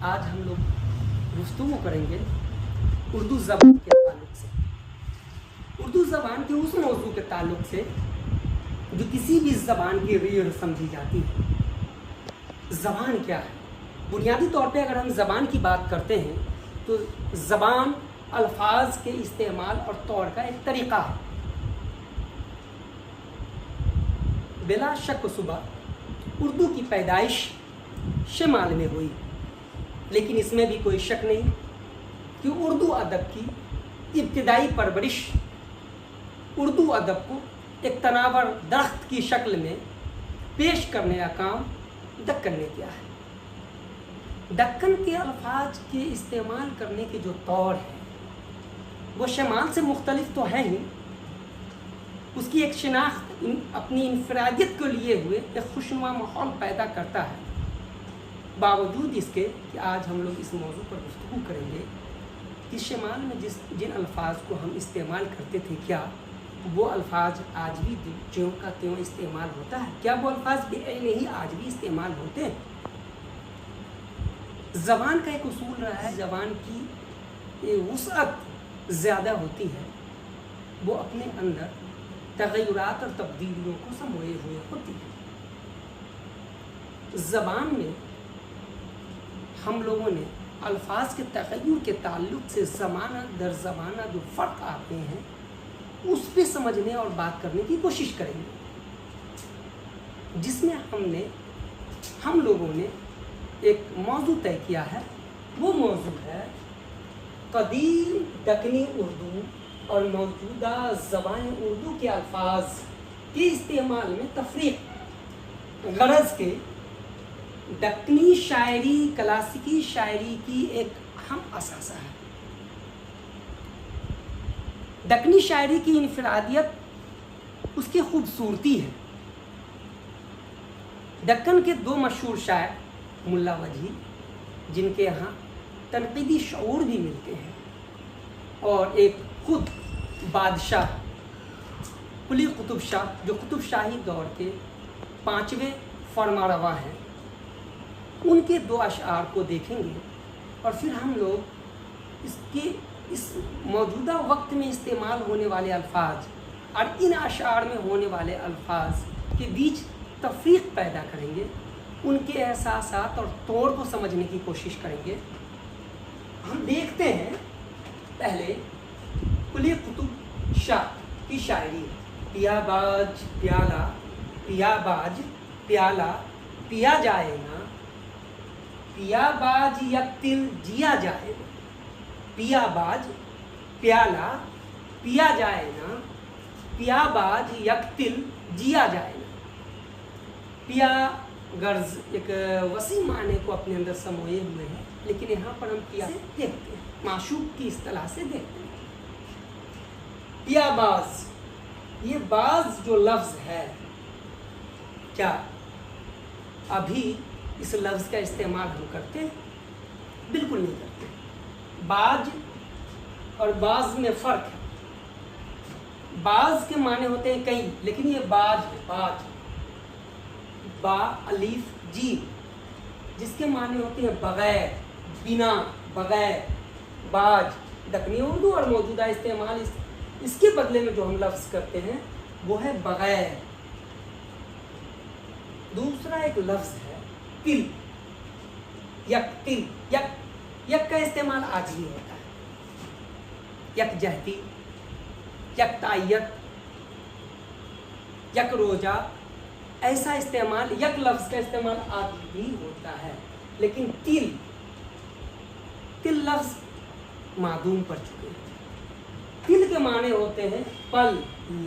آج ہم لوگ گفتگو کریں گے اردو زبان کے تعلق سے، اردو زبان کے اس موضوع کے تعلق سے جو کسی بھی زبان کی ریڑھ سمجھی جاتی ہے۔ زبان کیا ہے؟ بنیادی طور پہ اگر ہم زبان کی بات کرتے ہیں تو زبان الفاظ کے استعمال اور طور کا ایک طریقہ ہے۔ بلا شک و شبہ اردو کی پیدائش شمال میں ہوئی، لیکن اس میں بھی کوئی شک نہیں کہ اردو ادب کی ابتدائی پرورش اردو ادب کو ایک تناور درخت کی شکل میں پیش کرنے کا کام دکن نے کیا ہے۔ دکن کے الفاظ کے استعمال کرنے کے جو طور ہیں وہ شمال سے مختلف تو ہیں ہی، اس کی ایک شناخت اپنی انفرادیت کو لیے ہوئے ایک خوشنما ماحول پیدا کرتا ہے۔ باوجود اس کے کہ آج ہم لوگ اس موضوع پر گفتگو کریں گے کہ شمال میں جن الفاظ کو ہم استعمال کرتے تھے کیا وہ الفاظ آج بھی جیوں کا تیوں استعمال ہوتا ہے؟ کیا وہ الفاظ نہیں آج بھی استعمال ہوتے ہیں؟ زبان کا ایک اصول رہا ہے، زبان کی وسعت زیادہ ہوتی ہے، وہ اپنے اندر تغیرات اور تبدیلیوں کو سموئے ہوئے ہوتی ہے۔ زبان میں ہم لوگوں نے الفاظ کے تغیر کے تعلق سے زمانہ در زمانہ جو فرق آتے ہیں اس پہ سمجھنے اور بات کرنے کی کوشش کریں گے، جس میں ہم لوگوں نے ایک موضوع طے کیا ہے۔ وہ موضوع ہے قدیم دکنی اردو اور موجودہ زبان اردو کے الفاظ کے استعمال میں تفریق، غرض کے دکنی شاعری کلاسیکی شاعری کی ایک اہم اثاثہ ہے۔ دکنی شاعری کی انفرادیت اس کی خوبصورتی ہے۔ دکن کے دو مشہور شاعر ملا وجہی، جن کے یہاں تنقیدی شعور بھی ملتے ہیں، اور ایک خود بادشاہ قلی قطب شاہ جو قطب شاہی دور کے 5ویں فرمانروا ہیں، ان کے دو اشعار کو دیکھیں گے اور پھر ہم لوگ اس موجودہ وقت میں استعمال ہونے والے الفاظ اور ان اشعار میں ہونے والے الفاظ کے بیچ تفریق پیدا کریں گے، ان کے احساسات اور طور کو سمجھنے کی کوشش کریں گے۔ ہم دیکھتے ہیں پہلے قلی قطب شاہ کی شاعری، پیا باج پیالہ پیا باج پیالہ پیا جائے نا، پیا باج یک تل جیا جائے نا، پیا باج پیالہ پیا جائے نا، پیا باج یک تل جیا جائے نا۔ پیا غرض ایک وسیع معنی کو اپنے اندر سموئے ہوئے ہیں، لیکن یہاں پر ہم پیا سے دیکھتے ہیں، معشوق کی اصطلاح سے دیکھتے ہیں۔ پیا باز، یہ باز جو لفظ ہے، کیا ابھی اس لفظ کا استعمال ہم کرتے ہیں؟ بالکل نہیں کرتے۔ باز اور باز میں فرق ہے۔ باز کے معنی ہوتے ہیں کئی، لیکن یہ باز ہے، باز با الف جیم، جس کے معنی ہوتے ہیں بغیر، بنا، بغیر۔ باج دکنی اردو اور موجودہ استعمال اس کے بدلے میں جو ہم لفظ کرتے ہیں وہ ہے بغیر۔ دوسرا ایک لفظ ہے تل، یک تل، یک کا استعمال آج بھی ہوتا ہے، یک جہتی، یک تعیت، یک روجہ، ایسا استعمال، یک لفظ کا استعمال آج بھی ہوتا ہے، لیکن تل لفظ معدوم پڑ چکے ہیں۔ تل کے معنی ہوتے ہیں پل،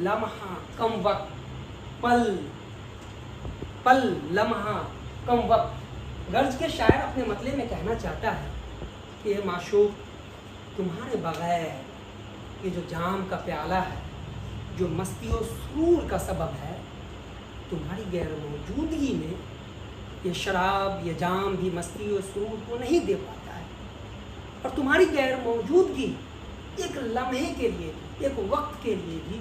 لمحہ، کم وقت، پل، لمحہ، کم وقت۔ غرض کے شاعر اپنے مطلب میں کہنا چاہتا ہے کہ یہ معشوق تمہارے بغیر یہ جو جام کا پیالہ ہے، جو مستی و سرور کا سبب ہے، تمہاری غیر موجودگی میں یہ شراب، یہ جام بھی مستی و سرور کو نہیں دے پاتا ہے، اور تمہاری غیر موجودگی ایک لمحے کے لیے، ایک وقت کے لیے بھی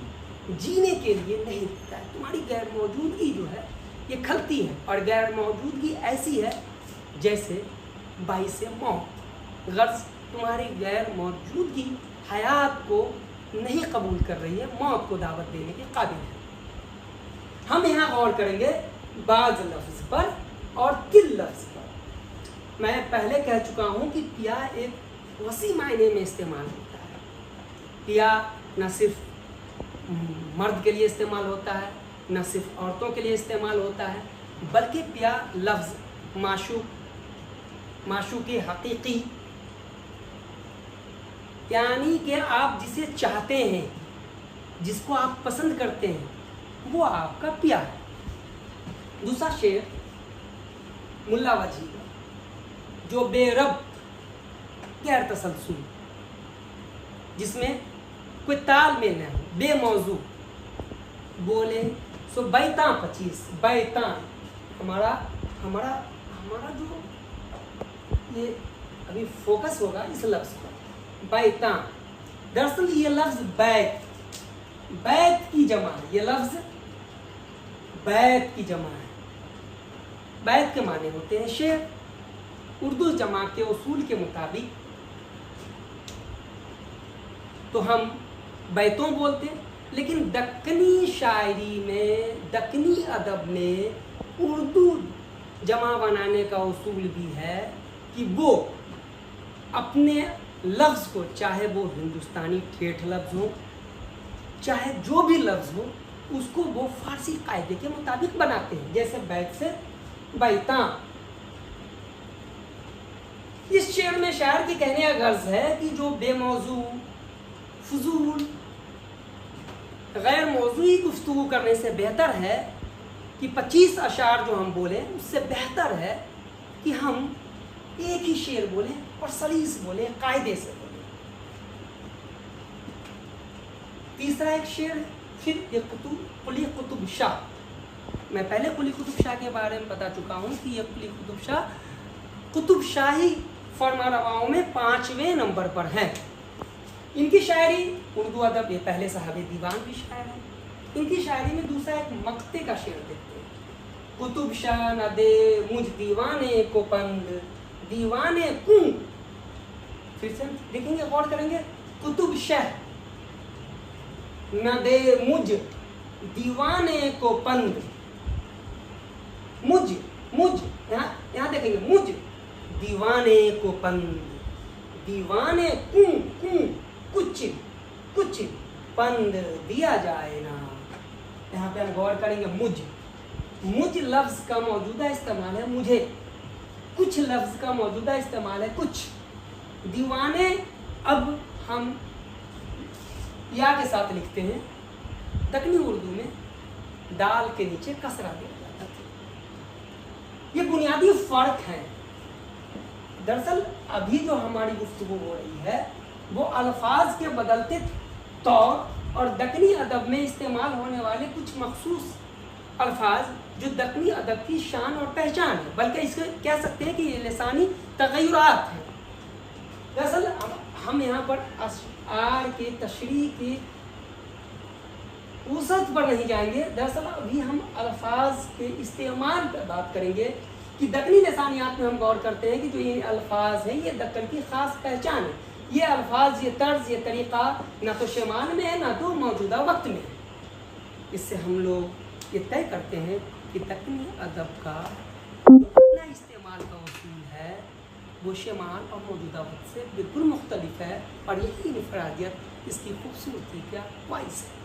جینے کے لیے نہیں دیتا ہے۔ تمہاری غیر موجودگی جو ہے یہ کھلتی ہے، اور غیر موجودگی ایسی ہے جیسے باعث موت، غرض تمہاری غیر موجودگی حیات کو نہیں قبول کر رہی ہے، موت کو دعوت دینے کے قابل ہے۔ ہم یہاں غور کریں گے بعض لفظ پر اور کل لفظ پر۔ میں پہلے کہہ چکا ہوں کہ پیا ایک وسیع معنی میں استعمال ہوتا ہے۔ پیا نہ صرف مرد کے لیے استعمال ہوتا ہے، نہ صرف عورتوں کے لیے استعمال ہوتا ہے، بلکہ پیا لفظ معشوق حقیقی، یعنی کہ آپ جسے چاہتے ہیں، جس کو آپ پسند کرتے ہیں، وہ آپ کا پیا ہے۔ دوسرا شعر ملا وجھی کا، جو بے ربط غیر تسلسل، جس میں کوئی تال میل نہ ہو، بے موضوع، بولے سو بیتاں 25 بیتاں، ہمارا جو یہ ابھی فوکس ہوگا اس لفظ پر، بیتاں۔ دراصل یہ لفظ بیت کی جمع ہے، یہ لفظ بیت کی جمع ہے۔ بیت کے معنی ہوتے ہیں شعر۔ اردو جمع کے اصول کے مطابق تو ہم بیتوں بولتے ہیں، لیکن دکنی شاعری میں، دکنی ادب میں اردو جمع بنانے کا اصول بھی ہے کہ وہ اپنے لفظ کو، چاہے وہ ہندوستانی ٹھیٹھ لفظ ہو، چاہے جو بھی لفظ ہو، اس کو وہ فارسی قاعدے کے مطابق بناتے ہیں، جیسے بیت سے بیتاں۔ اس شعر میں شاعر کی کہنے کا غرض ہے کہ جو بے موضوع، فضول، غیر موضوعی گفتگو کرنے سے بہتر ہے کہ 25 اشعار جو ہم بولیں، اس سے بہتر ہے کہ ہم ایک ہی شعر بولیں اور سلیس بولیں، قاعدے سے بولیں۔ تیسرا ایک شعر ہے پھر یہ قلی قطب شاہ۔ میں پہلے قلی قطب شاہ کے بارے میں بتا چکا ہوں کہ یہ قلی قطب شاہ قطب شاہی فرما رواؤں میں 5ویں نمبر پر ہیں۔ ان کی شاعری اردو ادب، یہ پہلے صاحب دیوان بھی شاعر ہیں۔ ان کی شاعری میں دوسرا ایک مقطع کا شعر دیکھتے ہیں، قطب شاہ نہ دے مجھ دیوانے کو پند، دیوانے کوں۔ پھر سے دیکھیں گے، غور کریں گے، قطب شاہ نہ دے مجھ دیوانے کو پند، مجھ یہاں دیکھیں گے، مجھ دیوانے کو پند، دیوانے کوں کچھ پند دیا جائے نا۔ یہاں پہ ہم غور کریں گے، مجھ لفظ کا موجودہ استعمال ہے مجھے، کچھ لفظ کا موجودہ استعمال ہے کچھ۔ دیوانے اب ہم یا کے ساتھ لکھتے ہیں، دکنی اردو میں دال کے نیچے کسرہ دیا جاتا ہے۔ یہ بنیادی فرق ہے۔ دراصل ابھی جو ہماری گفتگو ہو رہی ہے وہ الفاظ کے بدلتے طور اور دکنی ادب میں استعمال ہونے والے کچھ مخصوص الفاظ جو دکنی ادب کی شان اور پہچان ہے، بلکہ اس کو کہہ سکتے ہیں کہ یہ لسانی تغیرات ہیں۔ دراصل ہم یہاں پر اشعار کے تشریح کی وسعت پر نہیں جائیں گے۔ دراصل ابھی ہم الفاظ کے استعمال پر بات کریں گے کہ دکنی لسانیات میں ہم غور کرتے ہیں کہ جو یہ الفاظ ہیں یہ دکن کی خاص پہچان ہے۔ یہ الفاظ، یہ طرز، یہ طریقہ نہ تو شمال میں ہے نہ تو موجودہ وقت میں ہے۔ اس سے ہم لوگ یہ طے کرتے ہیں کہ دکنی ادب کا جو اپنا استعمال کا اصول ہے وہ شمال اور موجودہ وقت سے بالکل مختلف ہے، اور یہی انفرادیت اس کی خوبصورتی کا باعث ہے۔